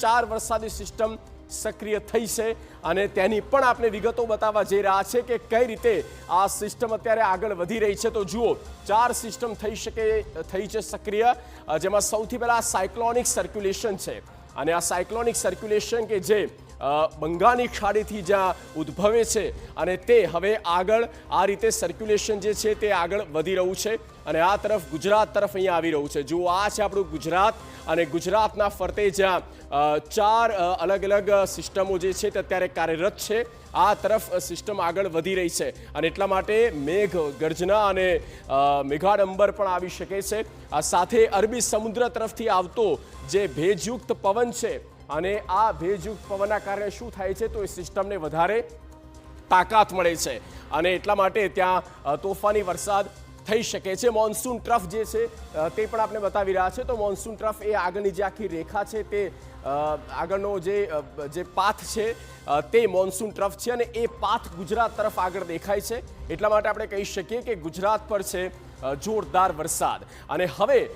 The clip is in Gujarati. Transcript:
4 વરસાદી સિસ્ટમ સક્રિય થઈ છે અને તેની પણ આપણે વિગતો બતાવવા જઈ રહ્યા છે કે કઈ રીતે આ સિસ્ટમ અત્યારે આગળ વધી રહી છે। તો જુઓ 4 સિસ્ટમ થઈ છે સક્રિય, જેમાં સૌથી પહેલા સાયક્લોનિક સર્ક્યુલેશન છે અને આ સાયક્લોનિક સર્ક્યુલેશન કે જે બંગાળની ખાડીથી જ્યાં ઉદ્ભવે છે અને તે હવે આગળ આ રીતે સર્ક્યુલેશન જે છે તે આગળ વધી રહ્યું છે અને આ તરફ ગુજરાત તરફ અહીંયા આવી રહ્યું છે। જુઓ આ છે આપણું ગુજરાત અને ગુજરાતના ફરતે જ્યાં 4 અલગ અલગ સિસ્ટમો જે છે તે અત્યારે કાર્યરત છે, આ તરફ સિસ્ટમ આગળ વધી રહી છે અને એટલા માટે મેઘ ગર્જના અને મેઘાડંબર પણ આવી શકે છે। આ સાથે અરબી સમુદ્ર તરફથી આવતો જે ભેજયુક્ત પવન છે અને આ ભેજયુક્ત પવનના કારણે શું થાય છે તો એ સિસ્ટમને વધારે તાકાત મળે છે અને એટલા માટે ત્યાં તોફાની વરસાદ થઈ શકે છે। મોન્સૂન ટ્રફ જે છે તે પણ આપણે બતાવી રહ્યા છે। તો મોન્સૂન ટ્રફ એ આગળની જે આખી રેખા છે તે આગળનો જે પાથ છે તે મોન્સૂન ટ્રફ છે અને એ પાથ ગુજરાત તરફ આગળ દેખાય છે, એટલા માટે આપણે કહી શકીએ કે ગુજરાત પર છે જોરદાર વરસાદ। અને હવે